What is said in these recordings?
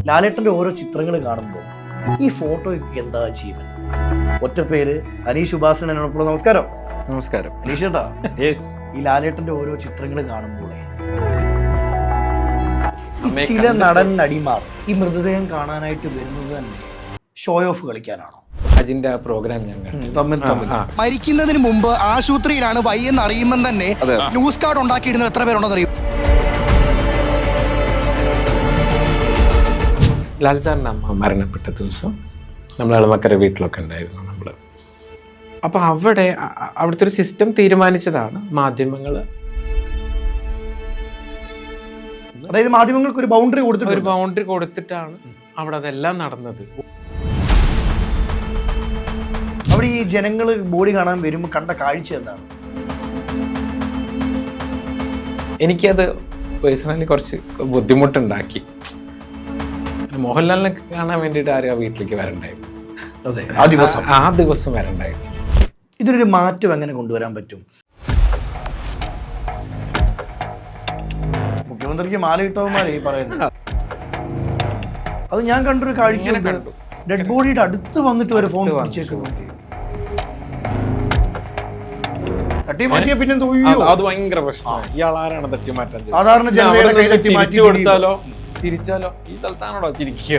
ലാലേട്ടൻ്റെ ഓരോ ചിത്രങ്ങൾ കാണുമ്പോൾ ഈ ഫോട്ടോയ്ക്ക് എന്താ ജീവൻ. ഒറ്റ പേര് അനീഷ് ഉപാസന എന്നോടൊപ്പം. നമസ്കാരം. നമസ്കാരം അനീഷ് ചേട്ടാ, ഈ ലാലേട്ടൻ്റെ ഓരോ ചിത്രങ്ങൾ കാണുമ്പോൾ ചില നടൻ നടിമാർ ഈ മൃതദേഹം കാണാനായിട്ട് വരുന്നത് തന്നെ ഷോ ഓഫ് കളിക്കാനാണോ? അജിന്റെ പ്രോഗ്രാം ഞങ്ങൾ മരിക്കുന്നതിന് മുമ്പ് ആശുപത്രിയിലാണ് വയ്യെന്ന് അറിയുമ്പോൾ തന്നെ ന്യൂസ് കാർഡ് ഉണ്ടാക്കിയിടുന്നത് എത്ര പേരുണ്ടെന്ന് അറിയും? ലാൽ സാറിൻ്റെ അമ്മ മരണപ്പെട്ട ദിവസം നമ്മൾ അളമക്കര വീട്ടിലൊക്കെ ഉണ്ടായിരുന്നു നമ്മൾ. അപ്പോൾ അവിടുത്തെ ഒരു സിസ്റ്റം തീരുമാനിച്ചതാണ് മാധ്യമങ്ങൾ. അതായത് മാധ്യമങ്ങൾക്ക് ഒരു ബൗണ്ടറി കൊടുത്തിട്ടാണ് അവിടെ അതെല്ലാം നടന്നത്. അവിടെ ഈ ജനങ്ങൾ ബോഡി കാണാൻ വരുമ്പോൾ കണ്ട കാഴ്ച എന്താണ്? എനിക്കത് പേഴ്സണലി കുറച്ച് ബുദ്ധിമുട്ടുണ്ടാക്കി. മോഹൻലാലിനെ കാണാൻ വേണ്ടിയിട്ട് ആരും ആ വീട്ടിലേക്ക് വരണ്ടായിരുന്നു. അതെ, ആ ദിവസം വരണ്ടായിരുന്നു. ഇതിനൊരു മാറ്റം എങ്ങനെ കൊണ്ടുവരാൻ പറ്റും? മുഖ്യമന്ത്രിക്ക് മാല ഇട്ടവന്മാരെ ഈ പറയുന്നത്. അത് ഞാൻ കണ്ടൊരു കാഴ്ച, ഡെഡ് ബോഡിയുടെ അടുത്ത് വന്നിട്ട് വരെ ഫോൺ പിടിച്ചേക്കുന്നു. തട്ടി മാറ്റിയ പിന്നെ അത് ഭയങ്കര പ്രശ്നമാണ്. ഇയാൾ ആരാണ് തട്ടി മാറ്റാൻ? സാധാരണ ചിരിച്ചാലോ ഈ സ്ഥലത്താണോ ചിരിക്കുക?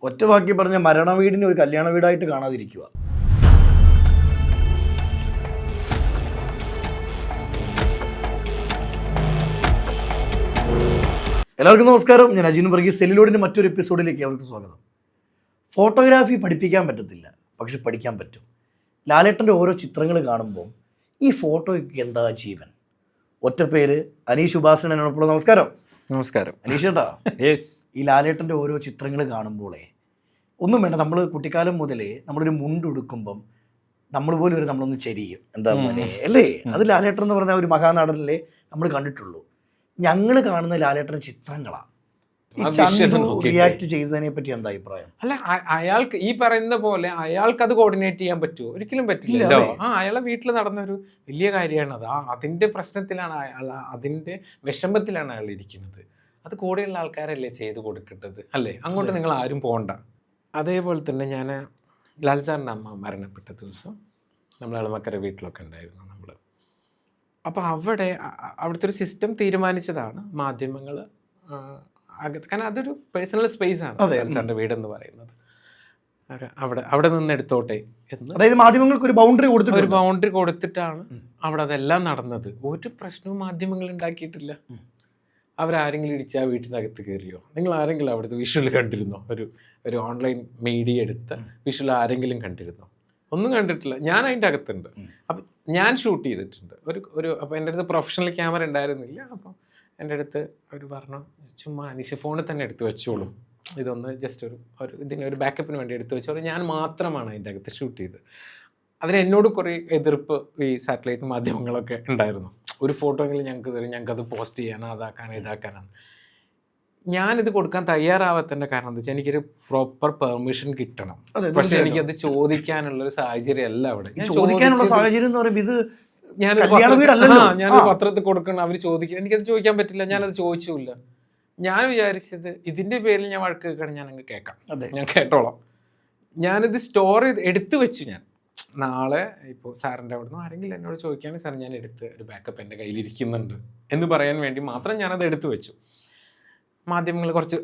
ഒറ്റ വാക്കി പറഞ്ഞ മരണ വീടിനെ ഒരു കല്യാണ വീടായിട്ട് കാണാതിരിക്കുക. എല്ലാവർക്കും നമസ്കാരം. ഞാൻ അജിൻ വർഗീസ്. സെല്ലിലോഡിൻ്റെ മറ്റൊരു എപ്പിസോഡിലേക്ക് അവർക്ക് സ്വാഗതം. ഫോട്ടോഗ്രാഫി പഠിപ്പിക്കാൻ പറ്റത്തില്ല, പക്ഷെ പഠിക്കാൻ പറ്റും. ലാലേട്ടൻ്റെ ഓരോ ചിത്രങ്ങൾ കാണുമ്പോൾ ഈ ഫോട്ടോയ്ക്ക് എന്താ ജീവൻ. ഒറ്റ പേര് അനീഷ് ഉപാസന എന്നോടൊപ്പം. നമസ്കാരം. നമസ്കാരം അനീഷ് ചേട്ടാ, ഈ ലാലേട്ടൻ്റെ ഓരോ ചിത്രങ്ങൾ കാണുമ്പോളേ ഒന്നും വേണ്ട, നമ്മൾ കുട്ടിക്കാലം മുതലേ നമ്മളൊരു മുണ്ടെടുക്കുമ്പം നമ്മൾ പോലും നമ്മളൊന്ന് ചെരിയും. എന്താ മോനെ അല്ലേ? അത് ലാലേട്ടൻ എന്ന് പറഞ്ഞ ഒരു മഹാനാടനല്ലേ നമ്മൾ കണ്ടിട്ടുള്ളൂ. ഞങ്ങൾ കാണുന്ന ലാലേട്ടൻ്റെ ചിത്രങ്ങളാണ്. റിയാക്ട് ചെയ്തതിനെ പറ്റി എന്താ അഭിപ്രായം? അല്ല, അയാൾക്ക് ഈ പറയുന്ന പോലെ അയാൾക്ക് അത് കോർഡിനേറ്റ് ചെയ്യാൻ പറ്റുമോ? ഒരിക്കലും പറ്റില്ലല്ലോ. അയാളെ വീട്ടിൽ നടന്നൊരു വലിയ കാര്യമാണ് അത്. അതിന്റെ പ്രശ്നത്തിലാണ് അയാൾ, അതിന്റെ വിഷമത്തിലാണ് അയാൾ ഇരിക്കുന്നത്. അത് കൂടെയുള്ള ആൾക്കാരല്ലേ ചെയ്ത് കൊടുക്കേണ്ടത്, അല്ലേ? അങ്ങോട്ട് നിങ്ങൾ ആരും പോകണ്ട. അതേപോലെ തന്നെ ഞാൻ ലാൽ സാറിൻ്റെ അമ്മ മരണപ്പെട്ട ദിവസം നമ്മൾ അളമക്കര വീട്ടിലൊക്കെ ഉണ്ടായിരുന്നു നമ്മൾ. അപ്പോൾ അവിടുത്തെ ഒരു സിസ്റ്റം തീരുമാനിച്ചതാണ് മാധ്യമങ്ങൾ കാരണം അതൊരു പേഴ്സണൽ സ്പേസ് ആണ് ലാൽ സാറിൻ്റെ വീടെന്ന് പറയുന്നത്. അവിടെ നിന്ന് എടുത്തോട്ടെ എന്ന്, അതായത് മാധ്യമങ്ങൾക്ക് ഒരു ബൗണ്ടറി കൊടുത്തിട്ടാണ് അവിടെ അതെല്ലാം നടന്നത്. ഒരു പ്രശ്നവും മാധ്യമങ്ങൾ ഉണ്ടാക്കിയിട്ടില്ല. അവരാരെങ്കിലും ഇടിച്ച് ആ വീട്ടിൻ്റെ അകത്ത് കയറിയോ? നിങ്ങൾ ആരെങ്കിലും അവിടുത്തെ വിഷ്വൽ കണ്ടിരുന്നോ? ഒരു ഓൺലൈൻ മീഡിയ എടുത്ത വിഷ്വൽ ആരെങ്കിലും കണ്ടിരുന്നോ? ഒന്നും കണ്ടിട്ടില്ല. ഞാൻ അതിൻ്റെ അകത്തുണ്ട്. അപ്പം ഞാൻ ഷൂട്ട് ചെയ്തിട്ടുണ്ട് അപ്പോൾ എൻ്റെ അടുത്ത് പ്രൊഫഷണൽ ക്യാമറ ഉണ്ടായിരുന്നില്ല. അപ്പം എൻ്റെ അടുത്ത് അവർ പറഞ്ഞു, ചുമ്മാ അനീഷ് ഫോണിൽ തന്നെ എടുത്ത് വെച്ചോളും, ഇതൊന്ന് ജസ്റ്റ് ഇതിനൊരു ബാക്കപ്പിന് വേണ്ടി എടുത്ത് വെച്ചോളൂ. ഞാൻ മാത്രമാണ് അതിൻ്റെ അകത്ത് ഷൂട്ട് ചെയ്തത്. അതിന് എന്നോട് കുറേ എതിർപ്പ് ഈ സാറ്റലൈറ്റ് മാധ്യമങ്ങളൊക്കെ ഉണ്ടായിരുന്നു. ഒരു ഫോട്ടോ എങ്കിലും ഞങ്ങൾക്ക് തരും, ഞങ്ങൾക്കത് പോസ്റ്റ് ചെയ്യാനോ ഇതാക്കാനാണ്. ഞാനിത് കൊടുക്കാൻ തയ്യാറാവാത്തതിൻ്റെ കാരണം എന്താ വെച്ചാൽ എനിക്കൊരു പ്രോപ്പർ പെർമിഷൻ കിട്ടണം. പക്ഷെ എനിക്കത് ചോദിക്കാനുള്ളൊരു സാഹചര്യം അല്ല അവിടെ. ഞാൻ പത്രത്തിൽ കൊടുക്കണം, അവർ ചോദിക്കണം, എനിക്കത് ചോദിക്കാൻ പറ്റില്ല. ഞാനത് ചോദിച്ചില്ല. ഞാൻ വിചാരിച്ചത് ഇതിൻ്റെ പേരിൽ ഞാൻ വഴക്ക് കേൾക്കണം, ഞാനങ്ങ് കേൾക്കാം, ഞാൻ കേട്ടോളാം. ഞാനിത് സ്റ്റോർ ചെയ്ത് എടുത്തു വെച്ചു. ഞാൻ നാളെ ഇപ്പോൾ സാറിൻ്റെ അവിടെ നിന്ന് ആരെങ്കിലും എന്നോട് ചോദിക്കുകയാണെങ്കിൽ സാർ ഞാൻ എടുത്ത് ഒരു ബാക്കപ്പ് എൻ്റെ കയ്യിലിരിക്കുന്നുണ്ട് എന്ന് പറയാൻ വേണ്ടി മാത്രം ഞാനത് എടുത്തു വെച്ചു. മാധ്യമങ്ങൾ കുറച്ച്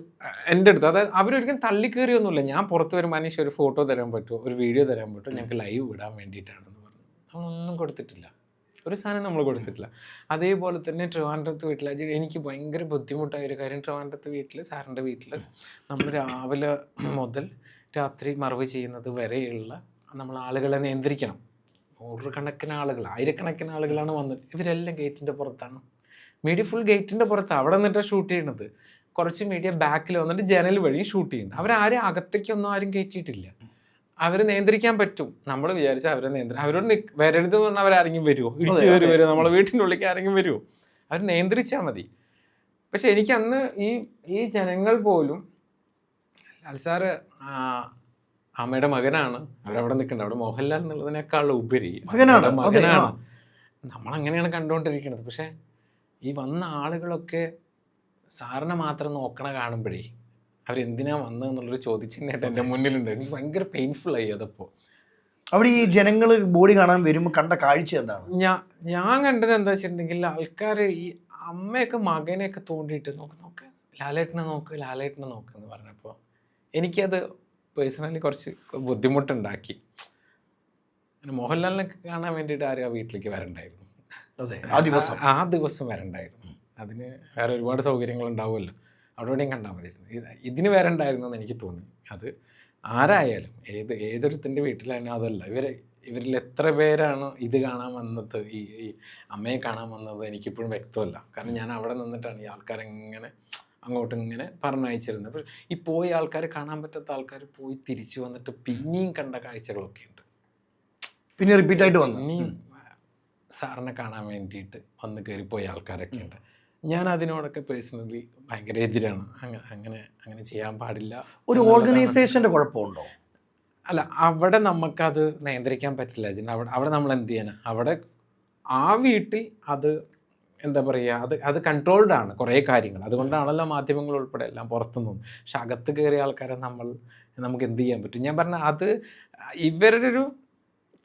എൻ്റെ അടുത്ത്, അതായത് അവരൊരിക്കലും തള്ളിക്കയറിയൊന്നുമില്ല. ഞാൻ പുറത്ത് വരുമ്പോൾ അനീഷ് ഒരു ഫോട്ടോ തരാൻ പറ്റുമോ, ഒരു വീഡിയോ തരാൻ പറ്റുമോ, ഞങ്ങൾക്ക് ലൈവ് വിടാൻ വേണ്ടിയിട്ടാണെന്ന് പറഞ്ഞു. നമ്മളൊന്നും കൊടുത്തിട്ടില്ല, ഒരു സാധനം നമ്മൾ കൊടുത്തിട്ടില്ല. അതേപോലെ തന്നെ ട്രിവാൻഡ്രത്ത് വീട്ടിൽ എനിക്ക് ഭയങ്കര ബുദ്ധിമുട്ടായ ഒരു കാര്യം, ട്രിവാൻഡ്രത്ത് വീട്ടിൽ സാറിൻ്റെ വീട്ടിൽ നമ്മൾ രാവിലെ മുതൽ രാത്രി മറവ് ചെയ്യുന്നത് വരെയുള്ള നമ്മൾ ആളുകളെ നിയന്ത്രിക്കണം. നൂറുകണക്കിന് ആളുകൾ, ആയിരക്കണക്കിന് ആളുകളാണ് വന്നത്. ഇവരെല്ലാം ഗേറ്റിൻ്റെ പുറത്താണ്. മീഡിയ ഫുൾ ഗേറ്റിൻ്റെ പുറത്താണ്. അവിടെ നിന്നിട്ടാണ് ഷൂട്ട് ചെയ്യണത്. കുറച്ച് മീഡിയ ബാക്കിൽ വന്നിട്ട് ജനൽ വഴി ഷൂട്ട് ചെയ്യുന്നുണ്ട്. അവരാരും അകത്തേക്കൊന്നും ആരും കയറ്റിയിട്ടില്ല. അവർ നിയന്ത്രിക്കാൻ പറ്റും. നമ്മൾ വിചാരിച്ചാൽ അവരെ അവരോട് വരരുത് എന്ന് പറഞ്ഞാൽ അവരാരെങ്കിലും വരുമോ? ഇടിച്ചു കയറി വരുമോ? നമ്മളെ വീട്ടിൻ്റെ ഉള്ളിലേക്ക് ആരെങ്കിലും വരുമോ? അവർ നിയന്ത്രിച്ചാൽ മതി. പക്ഷെ എനിക്ക് അന്ന് ഈ ജനങ്ങൾ പോലും, ലാൽ സാറ് അമ്മയുടെ മകനാണ്, അവരവിടെ നിൽക്കേണ്ടത്. അവിടെ മോഹൻലാൽ എന്നുള്ളതിനേക്കാൾ ഉപരി മകനാണ്. നമ്മളങ്ങനെയാണ് കണ്ടുകൊണ്ടിരിക്കുന്നത്. പക്ഷെ ഈ വന്ന ആളുകളൊക്കെ സാറിനെ മാത്രം നോക്കണ കാണുമ്പോഴേ അവരെന്തിനാ വന്നതെന്നുള്ളൊരു ചോദിച്ചിട്ടായിട്ട് എൻ്റെ മുന്നിലുണ്ട്. എനിക്ക് ഭയങ്കര പെയിൻഫുൾ ആയി അതപ്പോൾ. അവിടെ ഈ ജനങ്ങൾ ബോഡി കാണാൻ വരുമ്പോൾ കണ്ട കാഴ്ച എന്താണ്? ഞാൻ കണ്ടത് എന്താ വെച്ചിട്ടുണ്ടെങ്കിൽ ആൾക്കാർ ഈ അമ്മയൊക്കെ മകനെയൊക്കെ തോണ്ടിയിട്ട് നോക്ക് ലാലേട്ടനെ നോക്ക് എന്ന് പറഞ്ഞപ്പോൾ എനിക്കത് പേഴ്സണലി കുറച്ച് ബുദ്ധിമുട്ടുണ്ടാക്കി. മോഹൻലാലിനൊക്കെ കാണാൻ വേണ്ടിയിട്ട് ആരും ആ വീട്ടിലേക്ക് വരണ്ടായിരുന്നു. അതെ, ആ ദിവസം വരണ്ടായിരുന്നു. അതിന് വേറെ ഒരുപാട് സൗകര്യങ്ങൾ ഉണ്ടാവുമല്ലോ, അവിടെയും കണ്ടാൽ മതിയായിരുന്നു. ഇതിന് വരണ്ടായിരുന്നു എന്ന് എനിക്ക് തോന്നി. അത് ആരായാലും ഏതൊരുത്തിൻ്റെ വീട്ടിലാണ് അതല്ല, ഇവരിൽ എത്ര പേരാണ് ഇത് കാണാൻ വന്നത്, ഈ അമ്മയെ കാണാൻ വന്നത് എനിക്കിപ്പോഴും വ്യക്തമല്ല. കാരണം ഞാൻ അവിടെ നിന്നിട്ടാണ് ഈ ആൾക്കാരെങ്ങനെ അങ്ങോട്ടും ഇങ്ങനെ പറഞ്ഞയച്ചിരുന്നത്. പക്ഷേ ഈ പോയ ആൾക്കാർ, കാണാൻ പറ്റാത്ത ആൾക്കാർ പോയി തിരിച്ചു വന്നിട്ട് പിന്നെയും കണ്ട കാഴ്ചകളൊക്കെ ഉണ്ട്. പിന്നെ റിപ്പീറ്റ് ആയിട്ട് വന്നു ഇനിയും സാറിനെ കാണാൻ വേണ്ടിയിട്ട് വന്ന് കയറിപ്പോയ ആൾക്കാരൊക്കെ ഉണ്ട്. ഞാൻ അതിനോടൊക്കെ പേഴ്സണലി ഭയങ്കര എതിരാണ്. അങ്ങനെ ചെയ്യാൻ പാടില്ല. ഒരു ഓർഗനൈസേഷൻ്റെ കുഴപ്പമുണ്ടോ? അല്ല, അവിടെ നമുക്കത് നിയന്ത്രിക്കാൻ പറ്റില്ല. അവിടെ നമ്മൾ എന്ത് ചെയ്യാനാ? അവിടെ ആ വീട്ടിൽ അത് എന്താ പറയുക, അത് കൺട്രോൾഡ് ആണ് കുറേ കാര്യങ്ങൾ. അതുകൊണ്ടാണല്ലോ മാധ്യമങ്ങൾ ഉൾപ്പെടെ എല്ലാം പുറത്തുനിന്നും. പക്ഷെ അകത്ത് കയറിയ ആൾക്കാരെ നമുക്ക് എന്ത് ചെയ്യാൻ പറ്റും? ഞാൻ പറഞ്ഞ അത് ഇവരുടെ ഒരു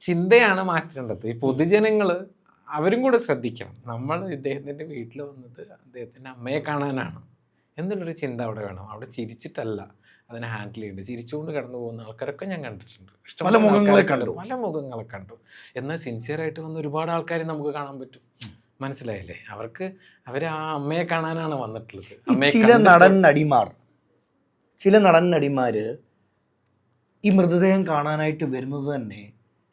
ചിന്തയാണ് മാറ്റേണ്ടത്. ഈ പൊതുജനങ്ങൾ അവരും കൂടെ ശ്രദ്ധിക്കണം. നമ്മൾ ഇദ്ദേഹത്തിൻ്റെ വീട്ടിൽ വന്നത് അദ്ദേഹത്തിൻ്റെ അമ്മയെ കാണാനാണ് എന്നുള്ളൊരു ചിന്ത അവിടെ വേണം. അവിടെ ചിരിച്ചിട്ടല്ല അതിനെ ഹാൻഡിൽ ചെയ്യേണ്ടത്. ചിരിച്ചുകൊണ്ട് കടന്നു പോകുന്ന ആൾക്കാരൊക്കെ ഞാൻ കണ്ടിട്ടുണ്ട്. പല മുഖങ്ങളെ കണ്ടു. എന്നാൽ സിൻസിയറായിട്ട് വന്ന ഒരുപാട് ആൾക്കാരെ നമുക്ക് കാണാൻ പറ്റും. മനസ്സിലായില്ലേ? അവർ ആ അമ്മയെ കാണാനാണ് വന്നിട്ടുള്ളത്. ചില നടൻ നടിമാർ ഈ മൃതദേഹം കാണാനായിട്ട് വരുന്നത് തന്നെ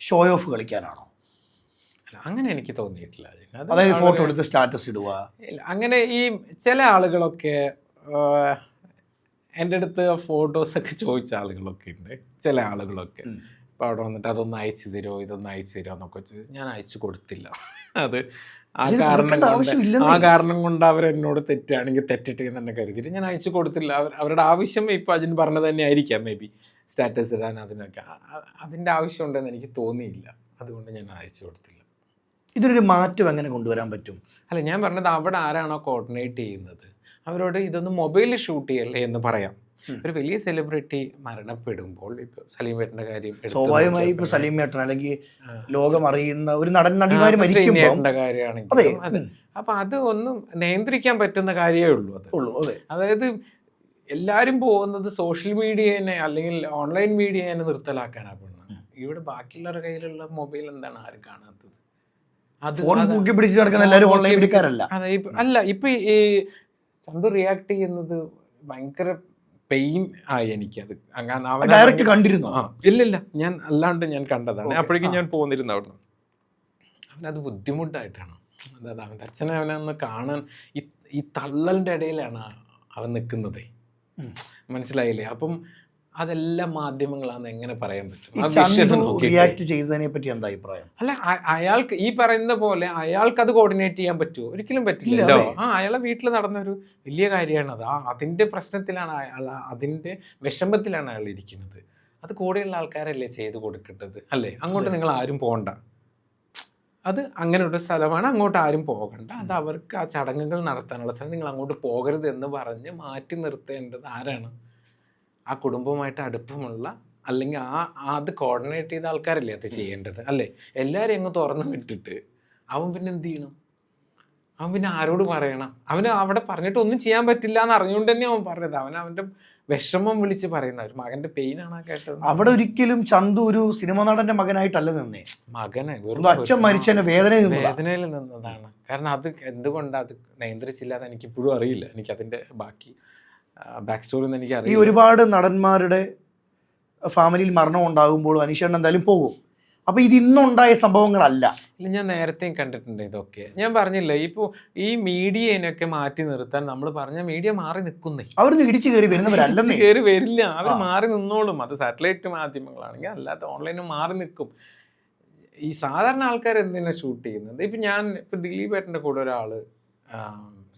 ഷോ ഓഫ് കളിക്കാനാണോ? അങ്ങനെ എനിക്ക് തോന്നിയിട്ടില്ല. അതായത് ഫോട്ടോ എടുത്ത് സ്റ്റാറ്റസ് ഇടുക. ഇല്ല, അങ്ങനെ ഈ ചില ആളുകളൊക്കെ എൻ്റെ അടുത്ത് ഫോട്ടോസൊക്കെ ചോദിച്ച ആളുകളൊക്കെ ഉണ്ട്. ചില ആളുകളൊക്കെ ഇപ്പോൾ അവിടെ വന്നിട്ട് അതൊന്ന് അയച്ചു തരുമോ, ഇതൊന്ന് അയച്ചു തരുമോ എന്നൊക്കെ ചോദിച്ചു. ഞാൻ അയച്ചു കൊടുത്തില്ല. അത് ആ കാരണം കൊണ്ട് അവരെന്നോട് തെറ്റാണെങ്കിൽ തെറ്റിട്ട് എന്ന് തന്നെ കരുതിയിട്ട് ഞാൻ അയച്ചു കൊടുത്തില്ല. അവരുടെ ആവശ്യം ഇപ്പോൾ അജിൻ പറഞ്ഞത് തന്നെ ആയിരിക്കാം, മേ ബി സ്റ്റാറ്റസ് ഇടാൻ അതിനൊക്കെ അതിൻ്റെ ആവശ്യമുണ്ടെന്ന് എനിക്ക് തോന്നിയില്ല. അതുകൊണ്ട് ഞാൻ അയച്ചു കൊടുത്തില്ല. ഇതിനൊരു മാറ്റം എങ്ങനെ കൊണ്ടുവരാൻ പറ്റും? അല്ല, ഞാൻ പറഞ്ഞത് അവിടെ ആരാണോ കോർഡിനേറ്റ് ചെയ്യുന്നത് അവരോട് ഇതൊന്ന് മൊബൈലിൽ ഷൂട്ട് ചെയ്യല്ലേ എന്ന് പറയാം. ഒരു വലിയ സെലിബ്രിറ്റി മരണപ്പെടുമ്പോൾ ഇപ്പോൾ സലീമേട്ടൻ്റെ കാര്യം സ്വാഭാവികമായി ഇപ്പോൾ സലീമേട്ടൻ അല്ലെങ്കിൽ ലോകം അറിയുന്ന ഒരു നടിമാർ മരിക്കുമ്പോൾ കാര്യമാണെങ്കിൽ അതെ. അപ്പം അത് ഒന്നും നിയന്ത്രിക്കാൻ പറ്റുന്ന കാര്യമേ ഉള്ളൂ. അതായത് എല്ലാവരും പോകുന്നത് സോഷ്യൽ മീഡിയനെ അല്ലെങ്കിൽ ഓൺലൈൻ മീഡിയനെ നിർത്തലാക്കാനാണ് പോകുന്നത്. ഇവിടെ ബാക്കിയുള്ളവരുടെ കയ്യിലുള്ള മൊബൈൽ എന്താണ് ആരും കാണാത്തത്? അല്ല, ഇപ്പൊ ഈ ചന്തു റിയാക്ട് ചെയ്യുന്നത് ഭയങ്കര പെയിൻ ആയി എനിക്കത്. ഇല്ലില്ല, ഞാൻ അല്ലാണ്ട് ഞാൻ കണ്ടതാണ്. അപ്പോഴേക്കും ഞാൻ പോന്നിരുന്നു അവിടുന്ന്. അവനത് ബുദ്ധിമുട്ടായിട്ടാണ്. അതായത് അവൻ്റെ അച്ഛനെ അവനൊന്ന് കാണാൻ ഈ തള്ളലിൻ്റെ ഇടയിലാണ് അവൻ നിൽക്കുന്നത്. മനസ്സിലായില്ലേ? അപ്പം അതെല്ലാം മാധ്യമങ്ങളാണെന്ന് എങ്ങനെ പറയാൻ പറ്റും? ചെയ്തതിനെ പറ്റി എന്താ അഭിപ്രായം? അല്ല, അയാൾക്ക് ഈ പറയുന്ന പോലെ അയാൾക്ക് അത് കോർഡിനേറ്റ് ചെയ്യാൻ പറ്റുമോ? ഒരിക്കലും പറ്റില്ലല്ലോ. അയാളെ വീട്ടിൽ നടന്നൊരു വലിയ കാര്യമാണ് അത്. അതിൻ്റെ പ്രശ്നത്തിലാണ് അയാൾ, അതിൻ്റെ വിഷമത്തിലാണ് അയാൾ ഇരിക്കുന്നത്. അത് കൂടെയുള്ള ആൾക്കാരല്ലേ ചെയ്ത് കൊടുക്കേണ്ടത്, അല്ലേ? അങ്ങോട്ട് നിങ്ങൾ ആരും പോകണ്ട. അത് അങ്ങനെയുള്ള സ്ഥലമാണ്, അങ്ങോട്ട് ആരും പോകണ്ട. അത് അവർക്ക് ആ ചടങ്ങുകൾ നടത്താനുള്ള സ്ഥലം, നിങ്ങൾ അങ്ങോട്ട് പോകരുത് എന്ന് പറഞ്ഞ് മാറ്റി നിർത്തേണ്ടത് ആരാണ്? ആ കുടുംബവുമായിട്ട് അടുപ്പമുള്ള അല്ലെങ്കിൽ അത് കോർഡിനേറ്റ് ചെയ്ത ആൾക്കാരല്ലേ അത് ചെയ്യേണ്ടത്, അല്ലേ? എല്ലാവരും അങ്ങ് തുറന്നു വിട്ടിട്ട് അവൻ പിന്നെ എന്ത് ചെയ്യണം? അവൻ പിന്നെ ആരോട് പറയണം? അവന് അവിടെ പറഞ്ഞിട്ട് ഒന്നും ചെയ്യാൻ പറ്റില്ല എന്ന് അറിഞ്ഞുകൊണ്ട് തന്നെ അവൻ പറഞ്ഞത്. അവൻ്റെ വിഷമം വിളിച്ച് പറയുന്ന ഒരു മകൻ്റെ പെയിനാണ് കേട്ടത്. അവിടെ ഒരിക്കലും ചന്തു ഒരു സിനിമ നടന്റെ മകനായിട്ടല്ല നിന്നേ. മകനെ അച്ഛൻ മരിച്ചതിന്റെ വേദനയിൽ നിന്നതാണ്. കാരണം അത് എന്തുകൊണ്ടാണ് അത് നിയന്ത്രിച്ചില്ല എന്ന് എനിക്കിപ്പോഴും അറിയില്ല. എനിക്കതിൻ്റെ ബാക്ക് സ്റ്റോറി ഒന്നും എനിക്കറിയില്ല. ഈ ഒരുപാട് നടന്മാരുടെ ഫാമിലിയിൽ മരണം ഉണ്ടാകുമ്പോൾ അനീഷേട്ടൻ എന്തായാലും പോകും. അപ്പോൾ ഇത് ഇന്നുണ്ടായ സംഭവങ്ങളല്ല. ഇല്ല, ഞാൻ നേരത്തെയും കണ്ടിട്ടുണ്ട് ഇതൊക്കെ. ഞാൻ പറഞ്ഞില്ല, ഇപ്പോൾ ഈ മീഡിയനൊക്കെ മാറ്റി നിർത്താൻ നമ്മൾ പറഞ്ഞ മീഡിയ മാറി നിൽക്കുന്നേ. അവിടുന്ന് ഇടിച്ചു കയറി വരുന്നവരല്ലെന്ന് കയറി വരില്ല, അവർ മാറി നിന്നോളും. അത് സാറ്റലൈറ്റ് മാധ്യമങ്ങളാണെങ്കിൽ അല്ലാത്ത ഓൺലൈനും മാറി നിൽക്കും. ഈ സാധാരണ ആൾക്കാർ എന്തിനാണ് ഷൂട്ട് ചെയ്യുന്നത്? ഇപ്പം ദിലീപേട്ടൻ്റെ കൂടെ ഒരാൾ,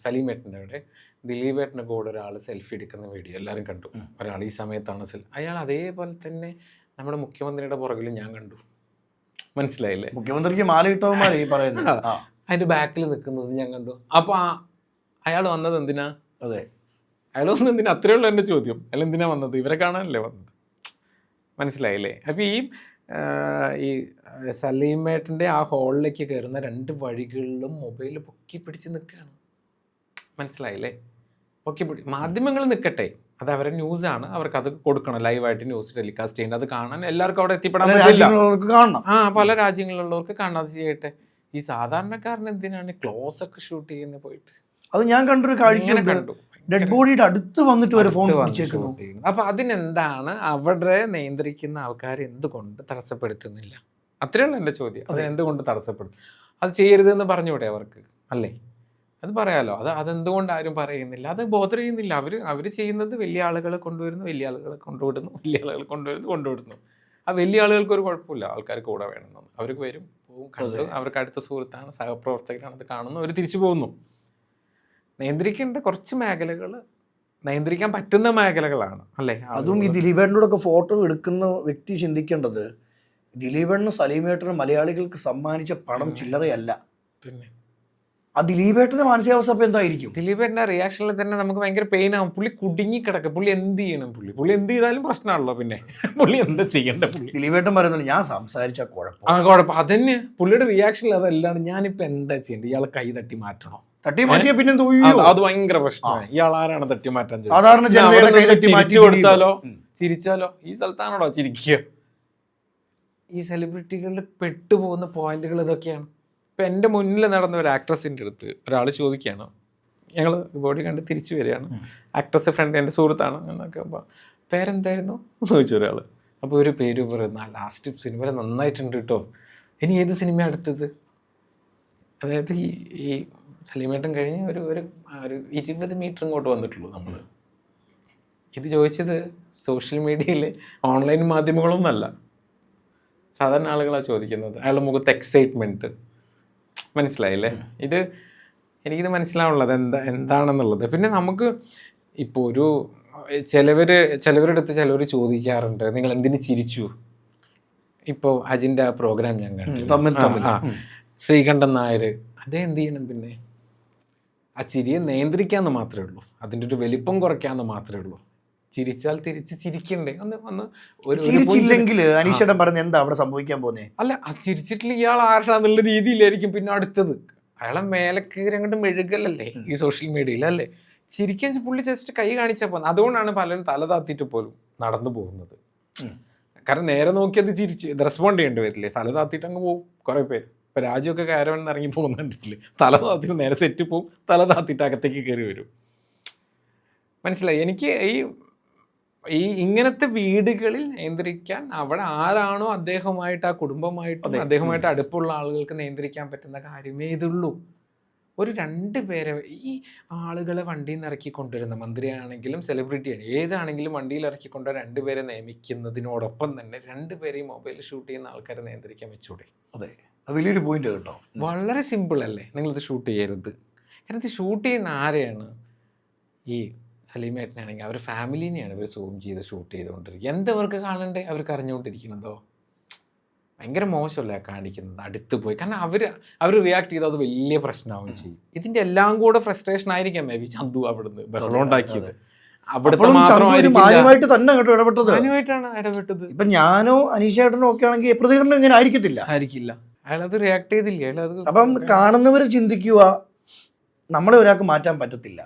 സലീമേട്ടൻ്റെ അവിടെ ദിലീപേട്ടൻ്റെ കൂടെ ഒരാൾ സെൽഫി എടുക്കുന്ന വീഡിയോ എല്ലാവരും കണ്ടു. ഒരാൾ ഈ സമയത്താണ് അയാൾ അതേപോലെ തന്നെ നമ്മുടെ മുഖ്യമന്ത്രിയുടെ പുറകിൽ ഞാൻ കണ്ടു. മനസ്സിലായില്ലേ? മുഖ്യമന്ത്രിക്ക് മാലയിട്ടവന്മാരെ ഈ പറയുന്നത് അതിൻ്റെ ബാക്കിൽ നിൽക്കുന്നത് ഞാൻ കണ്ടു. അപ്പോൾ അയാൾ വന്നത് എന്തിനാ? അതെ, അയാളൊന്നും എന്തിനാ, അത്രയേ ഉള്ളൂ എൻ്റെ ചോദ്യം. അയാൾ എന്തിനാ വന്നത്? ഇവരെ കാണാനല്ലേ വന്നത്. മനസ്സിലായില്ലേ? അപ്പം ഈ സലീമേട്ടൻ്റെ ആ ഹോളിലേക്ക് കയറുന്ന 2 വഴികളിലും മൊബൈൽ പൊക്കി പിടിച്ച് നിൽക്കുകയാണ്. മനസ്സിലായില്ലേ? പൊക്കി മാധ്യമങ്ങൾ നിൽക്കട്ടെ, അത് അവരുടെ ന്യൂസാണ്, അവർക്ക് അത് കൊടുക്കണം, ലൈവായിട്ട് ന്യൂസ് ടെലികാസ്റ്റ് ചെയ്യേണ്ടത്, അത് കാണാൻ എല്ലാവർക്കും അവിടെ എത്തിപ്പെടാൻ പറ്റില്ല. പല രാജ്യങ്ങളിലുള്ളവർക്ക് കാണാതെ ചെയ്യട്ടെ. ഈ സാധാരണക്കാരൻ എന്തിനാണ് ക്ലോസ് ഒക്കെ ഷൂട്ട് ചെയ്യുന്നത് പോയിട്ട്? അത് ഞാൻ കണ്ടൊരു കാഴ്ച കണ്ടു. ഡെഡ് ബോഡിയുടെ അടുത്ത് വന്നിട്ട് വരെ ഫോൺ പിടിച്ചേക്കുന്നു. അപ്പൊ അതിനെന്താണ് അവിടെ നിയന്ത്രിക്കുന്ന ആൾക്കാർ എന്തുകൊണ്ട് തടസ്സപ്പെടുത്തുന്നില്ല? അത്രയുള്ള എൻ്റെ ചോദ്യം. അത് എന്തുകൊണ്ട് തടസ്സപ്പെടുത്തും? അത് ചെയ്യരുതെന്ന് പറഞ്ഞൂടെ അവർക്ക്? അല്ലേ? അത് പറയാലോ. അതെന്തുകൊണ്ട് ആരും പറയുന്നില്ല? അത് ബോധർ ചെയ്യുന്നില്ല. അവർ ചെയ്യുന്നത് വലിയ ആളുകളെ കൊണ്ടുവരുന്നു, വലിയ ആളുകളെ കൊണ്ടുവിടുന്നു, വലിയ ആളുകളെ കൊണ്ടുവിടുന്നു. ആ വലിയ ആളുകൾക്ക് ഒരു കുഴപ്പമില്ല, ആൾക്കാർ കൂടെ വേണമെന്ന്. അവർക്ക് വരും, പോകും, കണ്ടു, അവർക്ക് അടുത്ത സുഹൃത്താണ്, സഹപ്രവർത്തകരാണ്, അത് കാണുന്നു, അവർ തിരിച്ചു പോകുന്നു. നിയന്ത്രിക്കേണ്ട കുറച്ച് മേഖലകൾ നിയന്ത്രിക്കാൻ പറ്റുന്ന മേഖലകളാണ്, അല്ലേ? അതും ഈ ദിലീപേട്ടനോടൊക്കെ ഫോട്ടോ എടുക്കുന്ന വ്യക്തി ചിന്തിക്കേണ്ടത്, ദിലീപേട്ടനും സലീമേട്ടനും മലയാളികൾക്ക് സമ്മാനിച്ച പണം ചില്ലറയല്ല. പിന്നെ ആ ദിലീപേട്ടന്റെ മാനസികാവസ്ഥ അപ്പോൾ എന്തായിരിക്കും? ദിലീപേട്ടൻ്റെ റിയാക്ഷനിൽ തന്നെ നമുക്ക് ഭയങ്കര പെയിൻ ആവും. പുള്ളി കുടുങ്ങി കിടക്കുക. പുള്ളി എന്ത് ചെയ്യണം? പുള്ളി എന്ത് ചെയ്താലും പ്രശ്നമാണല്ലോ. പിന്നെ പുള്ളി എന്താ ചെയ്യേണ്ട? ദിലീപേട്ടൻ പറയുന്നത് ഞാൻ സംസാരിച്ച കുഴപ്പം അതന്നെ പുള്ളിയുടെ റിയാക്ഷനിൽ. അതല്ലാണ് ഞാനിപ്പോ എന്താ ചെയ്യേണ്ടത്? ഇയാളെ കൈ തട്ടി മാറ്റണോ? തട്ടി മാറ്റിയ പിന്നെ അത് ഭയങ്കര പ്രശ്നമാണ്. ഇയാൾ ആരാണ് തട്ടി മാറ്റാൻ? സാധാരണ ചിരിച്ചു കൊടുത്താലോ, ചിരിച്ചാലോ? ഈ സ്ഥലത്താണോടോ ചിരിക്കുക? ഈ സെലിബ്രിറ്റികളിൽ പെട്ടുപോകുന്ന പോയിന്റുകൾ ഇതൊക്കെയാണ്. ഇപ്പം എൻ്റെ മുന്നിൽ നടന്ന ഒരു ആക്ട്രസിൻ്റെ അടുത്ത് ഒരാൾ ചോദിക്കുകയാണ്, ഞങ്ങൾ ബോഡി കണ്ട് തിരിച്ചു വരികയാണ്, ആക്ട്രസ് ഫ്രണ്ട് എൻ്റെ സുഹൃത്താണ് എന്നൊക്കെ. അപ്പോൾ പേരെന്തായിരുന്നു എന്ന് ചോദിച്ചു ഒരാൾ. അപ്പോൾ ഒരു പേര് പറയുന്ന ലാസ്റ്റ് സിനിമ നന്നായിട്ടുണ്ട് കേട്ടോ, ഇനി ഏത് സിനിമ അടുത്തത്? അതായത് ഈ സലീമേട്ടൻ കഴിഞ്ഞ് ഒരു 20 മീറ്റർ ഇങ്ങോട്ട് വന്നിട്ടുള്ളൂ നമ്മൾ. ഇത് ചോദിച്ചത് സോഷ്യൽ മീഡിയയിൽ ഓൺലൈൻ മാധ്യമങ്ങളൊന്നുമല്ല, സാധാരണ ആളുകളാണ് ചോദിക്കുന്നത്. അയാളുടെ മുഖത്ത് എക്സൈറ്റ്മെൻറ്റ്. മനസ്സിലായില്ലേ? എനിക്കിത് മനസ്സിലാവുള്ളത് എന്താണെന്നുള്ളത്. പിന്നെ നമുക്ക് ഇപ്പോൾ ചിലവരുടെ അടുത്ത് ചിലവർ ചോദിക്കാറുണ്ട്, നിങ്ങൾ എന്തിനു ചിരിച്ചു? ഇപ്പോൾ അജിൻ്റെ പ്രോഗ്രാം ഞാൻ കണ്ടു, ശ്രീകണ്ഠൻ നായർ അതേ എന്ത് ചെയ്യണം? പിന്നെ ആ ചിരിയെ നിയന്ത്രിക്കാമെന്ന് മാത്രമേ ഉള്ളൂ, അതിൻ്റെ ഒരു വലിപ്പം കുറയ്ക്കാമെന്ന് മാത്രമേ ഉള്ളൂ. ചിരിച്ചാൽ തിരിച്ച് ചിരിക്കണ്ടേ? ചിരിച്ചില്ലെങ്കിൽ അനീഷേട്ടൻ പറഞ്ഞ എന്താ അവിടെ സംഭവിക്കാൻ പോകുന്നേ? അല്ല, ചിരിച്ചിട്ടില്ല ഇയാൾ ആരാന്നുള്ള രീതിയിലായിരിക്കും പിന്നെ അടുത്തത്. അയാളെ മേലക്കേറി അങ്ങോട്ട് മെഴുകലല്ലേ ഈ സോഷ്യൽ മീഡിയയിൽ, അല്ലേ? ചിരിക്കാൻ പുള്ളി ജസ്റ്റ് കൈ കാണിച്ചാൽ പോകുന്നത്. അതുകൊണ്ടാണ് പലരും തല താത്തിയിട്ട് പോലും നടന്നു പോകുന്നത്. കാരണം നേരെ നോക്കിയത് ചിരിച്ച് റെസ്പോണ്ട് ചെയ്യേണ്ടി വരില്ലേ? തല താത്തിയിട്ട് അങ്ങ് പോകും കുറേ പേര്. ഇപ്പം രാജ്യമൊക്കെ കയറവൻ ഇറങ്ങി പോകുന്നുണ്ടില്ലേ? തല താത്തിട്ട് നേരെ സെറ്റ് പോവും, തല താത്തിട്ട് അകത്തേക്ക് കയറി വരും. മനസ്സിലായി? എനിക്ക് ഈ ഇങ്ങനത്തെ വീടുകളിൽ നിയന്ത്രിക്കാൻ അവിടെ ആരാണോ അദ്ദേഹമായിട്ട്, ആ കുടുംബമായിട്ടും അദ്ദേഹമായിട്ട് അടുപ്പുള്ള ആളുകൾക്ക് നിയന്ത്രിക്കാൻ പറ്റുന്ന കാര്യമേ ഇതുള്ളൂ. ഒരു 2 പേരെ ഈ ആളുകളെ വണ്ടിയിൽ നിന്ന് ഇറക്കി കൊണ്ടുവരുന്ന, മന്ത്രിയാണെങ്കിലും സെലിബ്രിറ്റിയാണ് ഏതാണെങ്കിലും വണ്ടിയിൽ ഇറക്കി കൊണ്ടുവരാൻ 2 പേരെ നിയമിക്കുന്നതിനോടൊപ്പം തന്നെ 2 പേരെയും മൊബൈൽ ഷൂട്ട് ചെയ്യുന്ന ആൾക്കാരെ നിയന്ത്രിക്കാൻ വെച്ചൂടെ? അതെ, അത് വലിയൊരു പോയിന്റ് കേട്ടോ. വളരെ സിമ്പിൾ അല്ലേ? നിങ്ങളിത് ഷൂട്ട് ചെയ്യരുത്. കാരണം ഇത് ഷൂട്ട് ചെയ്യുന്ന ആരെയാണ്? ഈ സലീമേട്ടനാണെങ്കിൽ അവർ ഫാമിലിനെയാണ് ഇവർ സൂം ചെയ്ത് ഷൂട്ട് ചെയ്തുകൊണ്ടിരിക്കുക. എന്തവർക്ക് കാണണ്ടേ? അവർക്ക് അറിഞ്ഞുകൊണ്ടിരിക്കണതോ? ഭയങ്കര മോശമല്ലേ കാണിക്കുന്നത് അടുത്ത് പോയി. കാരണം അവർ റിയാക്ട് ചെയ്താൽ അത് വലിയ പ്രശ്നമാവുകയും ചെയ്യും. ഇതിൻ്റെ എല്ലാം കൂടെ ഫ്രസ്ട്രേഷൻ ആയിരിക്കാം മേ ബി ചന്തു അവിടുന്ന് ബഹളം ഉണ്ടാക്കിയത്. അവിടുത്തെ മാന്യമായിട്ട് തന്നെ മാന്യമായിട്ടാണ് ഇടപെട്ടത്. ഇപ്പൊ ഞാനോ അനീഷേട്ടനോ ഒക്കെ ആണെങ്കിൽ പ്രതികരണം ഇങ്ങനെ ആയിരിക്കില്ല. അയാളത് റിയാക്ട് ചെയ്തില്ല. അയാളത് അപ്പം കാണുന്നവർ ചിന്തിക്കുക, നമ്മളെ ഒരാൾക്ക് മാറ്റാൻ പറ്റത്തില്ല,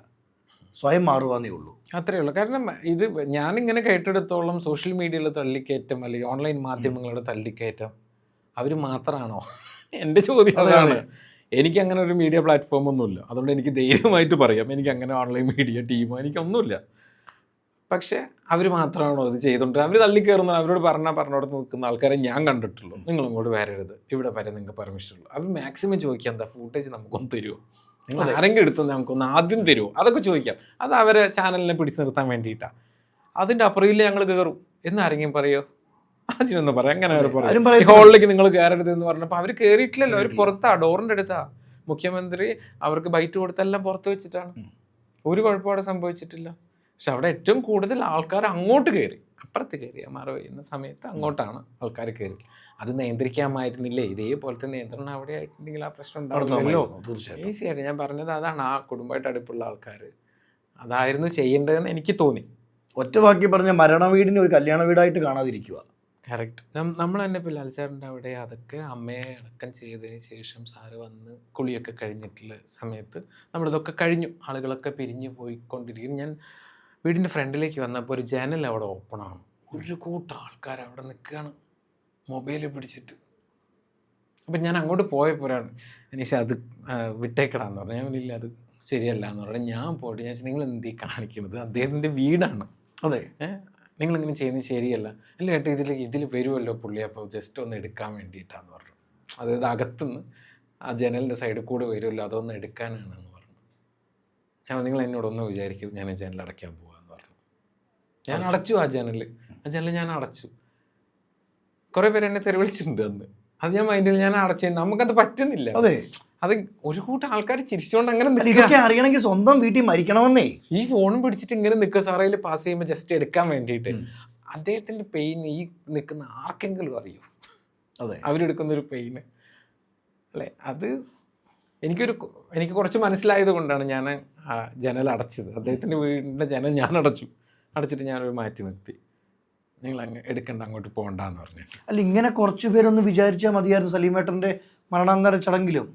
സ്വയം മാറുവാന്നേ ഉള്ളൂ. അത്രയേ ഉള്ളൂ. കാരണം ഇത് ഞാനിങ്ങനെ കേട്ടെടുത്തോളം സോഷ്യൽ മീഡിയയിൽ തള്ളിക്കയറ്റം അല്ലെങ്കിൽ ഓൺലൈൻ മാധ്യമങ്ങളുടെ തള്ളിക്കയറ്റം അവർ മാത്രമാണോ? എൻ്റെ ചോദ്യം അതാണ്. എനിക്കങ്ങനെ ഒരു മീഡിയ പ്ലാറ്റ്ഫോം ഒന്നുമില്ല, അതുകൊണ്ട് എനിക്ക് ധൈര്യമായിട്ട് പറയാം എനിക്കങ്ങനെ ഓൺലൈൻ മീഡിയ ടീമോ എനിക്കൊന്നുമില്ല. പക്ഷേ അവർ മാത്രമാണോ ഇത് ചെയ്തുകൊണ്ടിരുന്നത്? അവർ തള്ളിക്കയറുന്നത് അവരോട് പറഞ്ഞോടത്ത് നിൽക്കുന്ന ആൾക്കാരെ ഞാൻ കണ്ടിട്ടുള്ളൂ. നിങ്ങളിങ്ങോട്ട് വരരുത്, ഇവിടെ വരെ നിങ്ങൾക്ക് പെർമിഷൻ ഉള്ളൂ. അവർ മാക്സിമം ചോദിക്കുക എന്താ ഫുട്ടേജ് നമുക്കൊന്ന് തരുമോ, നിങ്ങൾ ആരെങ്കിലും എടുത്ത് നമുക്കൊന്ന് ആദ്യം തരുമോ, അതൊക്കെ ചോദിക്കാം. അത് അവരെ ചാനലിനെ പിടിച്ചു നിർത്താൻ വേണ്ടിയിട്ടാണ്. അതിൻ്റെ അപ്പുറമില്ല ഞങ്ങൾ കയറും എന്ന് ആരെങ്കിലും പറയോ? അതിനൊന്നും പറയാം. അങ്ങനെ അവർ പറയും ഹോളിലേക്ക് നിങ്ങൾ കയറരുത് എന്ന് പറഞ്ഞപ്പോൾ അവർ കയറിയിട്ടില്ലല്ലോ, അവർ പുറത്താ, ഡോറിൻ്റെ അടുത്താ. മുഖ്യമന്ത്രി അവർക്ക് ബൈറ്റ് കൊടുത്തെല്ലാം പുറത്ത് വെച്ചിട്ടാണ്, ഒരു കുഴപ്പമവിടെ സംഭവിച്ചിട്ടില്ല. പക്ഷെ അവിടെ ഏറ്റവും കൂടുതൽ ആൾക്കാർ അങ്ങോട്ട് കയറി, അപ്പുറത്ത് കയറി മറവ് ചെയ്യുന്ന സമയത്ത് അങ്ങോട്ടാണ് ആൾക്കാർ കയറി. അത് നിയന്ത്രിക്കാമായിരുന്നില്ലേ? ഇതേപോലത്തെ നിയന്ത്രണം അവിടെ ആയിട്ടുണ്ടെങ്കിൽ ആ പ്രശ്നം ഉണ്ടാവില്ലല്ലോ. ഈസി ആയിട്ട് ഞാൻ പറഞ്ഞത് അതാണ്. ആ കുടുംബമായിട്ട് അടുപ്പുള്ള ആൾക്കാർ അതായിരുന്നു ചെയ്യേണ്ടതെന്ന് എനിക്ക് തോന്നി. ഒറ്റ വാക്കി പറഞ്ഞ മരണ വീടിനെ ഒരു കല്യാണ വീടായിട്ട് കാണാതിരിക്കുക. കറക്റ്റ്. നമ്മൾ തന്നെ ഇപ്പോൾ ലാൽ സാറിൻ്റെ അവിടെ അതൊക്കെ അമ്മയെ അടക്കം ചെയ്തതിന് ശേഷം സാറ് വന്ന് കുളിയൊക്കെ കഴിഞ്ഞിട്ടുള്ള സമയത്ത് നമ്മളിതൊക്കെ കഴിഞ്ഞു, ആളുകളൊക്കെ പിരിഞ്ഞ് പോയിക്കൊണ്ടിരിക്കും. ഞാൻ വീടിൻ്റെ ഫ്രണ്ടിലേക്ക് വന്നപ്പോൾ ഒരു ജനൽ അവിടെ ഓപ്പണാണ്. ഒരു കൂട്ടം ആൾക്കാർ അവിടെ നിൽക്കുകയാണ് മൊബൈൽ പിടിച്ചിട്ട്. അപ്പം ഞാൻ അങ്ങോട്ട് പോയപ്പോഴാണ് അനീഷ അത് വിട്ടേക്കടാന്ന് പറഞ്ഞു. ഞാൻ ഇല്ല അത് ശരിയല്ല എന്ന് പറഞ്ഞു. ഞാൻ പോയിട്ട് ഞാൻ നിങ്ങൾ എന്തീ കാണിക്കുന്നത്, അദ്ദേഹത്തിൻ്റെ വീടാണ്. അതെ, നിങ്ങളിങ്ങനെ ചെയ്യുന്നത് ശരിയല്ല. അല്ല ഏട്ടാ ഇതിൽ വരുമല്ലോ പുള്ളി, അപ്പോൾ ജസ്റ്റ് ഒന്ന് എടുക്കാൻ വേണ്ടിയിട്ടാന്ന് പറഞ്ഞു. അതായത് അകത്തുനിന്ന് ആ ജനലിൻ്റെ സൈഡിൽ കൂടെ വരുമല്ലോ, അതൊന്ന് എടുക്കാനാണെന്ന് പറഞ്ഞു. ഞാൻ നിങ്ങൾ എന്നോടൊന്നും വിചാരിക്കരുത്, ഞാൻ ജനൽ അടയ്ക്കാൻ പോകാമെന്ന് പറഞ്ഞു. ഞാൻ അടച്ചു ആ ജനൽ ഞാൻ അടച്ചു. കുറേ പേര് എന്നെ തെറി വിളിച്ചിട്ടുണ്ട് അന്ന്. അത് ഞാൻ മൈൻഡിൽ ഞാൻ അടച്ചു. നമുക്കത് പറ്റുന്നില്ല. അതെ, അത് ഒരു കൂട്ടം ആൾക്കാർ ചിരിച്ചുകൊണ്ട് അങ്ങനെ ഇതൊക്കെ അറിയണമെങ്കിൽ സ്വന്തം വീട്ടിൽ മരിക്കണമെന്നേ. ഈ ഫോണും പിടിച്ചിട്ട് ഇങ്ങനെ നിൽക്കുക സാറയിൽ പാസ് ചെയ്യുമ്പോൾ ജസ്റ്റ് എടുക്കാൻ വേണ്ടിയിട്ട്. അദ്ദേഹത്തിൻ്റെ പെയിൻ ഈ നിൽക്കുന്ന ആർക്കെങ്കിലും അറിയൂ? അതെ, അവരെടുക്കുന്നൊരു പെയിന് അല്ലേ? അത് എനിക്ക് കുറച്ച് മനസ്സിലായത് കൊണ്ടാണ് ഞാൻ ആ ജനൽ അടച്ചത്. അദ്ദേഹത്തിൻ്റെ വീടിൻ്റെ ജനൽ ഞാൻ അടച്ചിട്ട് ഞാനൊരു മാറ്റി നിർത്തി. നിങ്ങൾ എടുക്കണ്ട, അങ്ങോട്ട് പോകണ്ടെന്ന് പറഞ്ഞു. അല്ല, ഇങ്ങനെ കുറച്ച് പേരൊന്ന് വിചാരിച്ചാൽ മതിയായിരുന്നു സലീമേട്ടൻ്റെ മരണാന്തര ചടങ്ങിലും.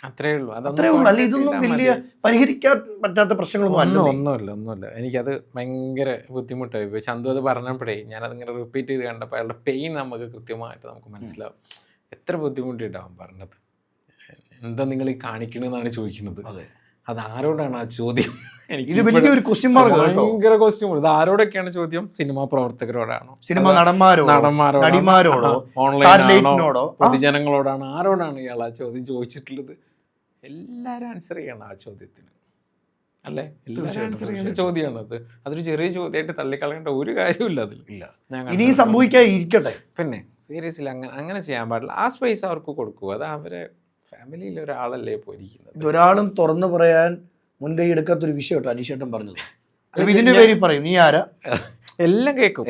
അത്രേ ഉള്ളൂ. അല്ല, ഇതൊന്നും വലിയ പരിഹരിക്കാൻ പറ്റാത്ത പ്രശ്നങ്ങളൊന്നും ഒന്നുമില്ല. എനിക്കത് ഭയങ്കര ബുദ്ധിമുട്ടായി പോയി. ചന്തു അത് പറഞ്ഞപ്പോഴേ ഞാനതിങ്ങനെ റിപ്പീറ്റ് ചെയ്ത് കണ്ടപ്പോൾ അയാളുടെ പെയിൻ നമുക്ക് കൃത്യമായിട്ട് നമുക്ക് മനസ്സിലാവും. എത്ര ബുദ്ധിമുട്ടിയിട്ടാവും പറഞ്ഞത്. എന്താ നിങ്ങൾ ഈ കാണിക്കണമെന്നാണ് ചോദിക്കുന്നത്. അത് ആരോടാണ് ആ ചോദ്യം? എനിക്ക് വലിയൊരു ക്വസ്റ്റ്യൻ മാർക്ക്, ഭയങ്കര ക്വസ്റ്റ്യൻ മാർക്ക്. ഇത് ആരോടൊക്കെയാണ് ചോദ്യം? സിനിമാ പ്രവർത്തകരോടാണോ, സിനിമ നടന്മാരോടോ, ഓൺലൈനാണോ, പൊതുജനങ്ങളോടാണോ, ആരോടാണ് ഇയാൾ ആ ചോദ്യം ചോദിച്ചിട്ടുള്ളത്? എല്ലാവരും ആൻസർ ചെയ്യണം ആ ചോദ്യത്തിന്, അല്ലേ? എല്ലാവരും ആൻസർ ചെയ്യേണ്ട ചോദ്യമാണ് അത്. അതൊരു ചെറിയ ചോദ്യമായിട്ട് തള്ളിക്കളയേണ്ട ഒരു കാര്യമില്ല അതിൽ. ഇനി സംഭവിക്കാതിരിക്കട്ടെ. പിന്നെ സീരിയസ്ലി അങ്ങനെ ചെയ്യാൻ പാടില്ല. ആ സ്പേസ് അവർക്ക് കൊടുക്കുക. അത് അവരെ ഫാമിലിയിൽ ഒരാളല്ലേ പോയിരിക്കുന്നത്. ഇതൊരാളും തുറന്നു പറയാൻ മുൻകൈ എടുക്കാത്തൊരു വിഷയം കേട്ടോ അനീഷേട്ടൻ പറഞ്ഞത്. ഇതിന്റെ പേരിൽ പറയും നീ ആരാ, എല്ലാം കേൾക്കും,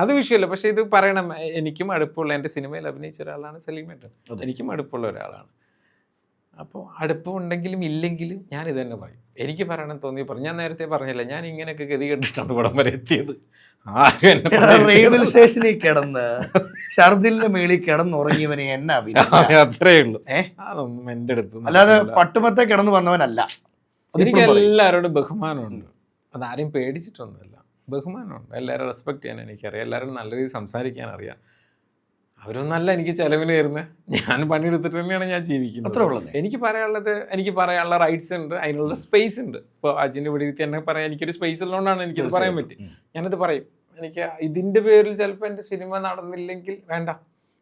അത് വിഷയമല്ല. പക്ഷെ ഇത് പറയണം. എനിക്കും അടുപ്പമുള്ള, എൻ്റെ സിനിമയിൽ അഭിനയിച്ച ഒരാളാണ് സലീമേട്ടൻ. എനിക്കും അടുപ്പമുള്ള ഒരാളാണ്. അപ്പോൾ അടുപ്പമുണ്ടെങ്കിലും ഇല്ലെങ്കിലും ഞാനിത് തന്നെ പറയും. എനിക്ക് പറയണം തോന്നി പറഞ്ഞു. ഞാൻ നേരത്തെ പറഞ്ഞില്ല, ഞാൻ ഇങ്ങനെയൊക്കെ ഗതി കെട്ടിട്ടാണ് ഇവിടം വരെ എത്തിയത്. റെയിൽവേ സ്റ്റേഷനിൽ കിടന്ന് ഷർദിലിന്റെ മേളിൽ കിടന്നുറങ്ങിയവനെ എന്നാ അത്രേ ഉള്ളൂ. അതൊന്നും എൻ്റെ അടുത്ത് അല്ലാതെ പട്ടുമത്തെ കിടന്നു വന്നവനല്ല. എനിക്ക് എല്ലാവരോടും ബഹുമാനമുണ്ട്. അതാരും പേടിച്ചിട്ടൊന്നുമല്ല. ബഹുമാനമുണ്ട്. എല്ലാവരും റെസ്പെക്ട് ചെയ്യാൻ എനിക്കറിയാം. എല്ലാവരും നല്ല രീതിയിൽ സംസാരിക്കാൻ അറിയാം. അവരൊന്നല്ല എനിക്ക് ചിലവിന് തരുന്നത്. ഞാൻ പണിയെടുത്തിട്ട് തന്നെയാണ് ഞാൻ ജീവിക്കുന്നത്. എനിക്ക് പറയാനുള്ള റൈറ്റ്സ് ഉണ്ട്, അതിനുള്ള സ്പേസ് ഉണ്ട്. ഇപ്പോൾ അജിൻ്റെ ഇവിടെ തന്നെ പറയാൻ എനിക്കൊരു സ്പേസ് ഉള്ളതുകൊണ്ടാണ് എനിക്കത് പറയാൻ പറ്റും. ഞാനത് പറയും. എനിക്ക് ഇതിൻ്റെ പേരിൽ ചിലപ്പോൾ എൻ്റെ സിനിമ നടന്നില്ലെങ്കിൽ വേണ്ട,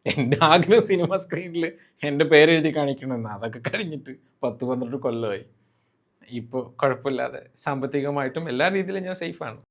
എൻ്റെ ആഗ്രഹം സിനിമ സ്ക്രീനിൽ എൻ്റെ പേരെഴുതി കാണിക്കണമെന്ന്. അതൊക്കെ കഴിഞ്ഞിട്ട് 10-12 കൊല്ലമായി. ഇപ്പോൾ കുഴപ്പമില്ലാതെ സാമ്പത്തികമായിട്ടും എല്ലാ രീതിയിലും ഞാൻ സേഫാണ്.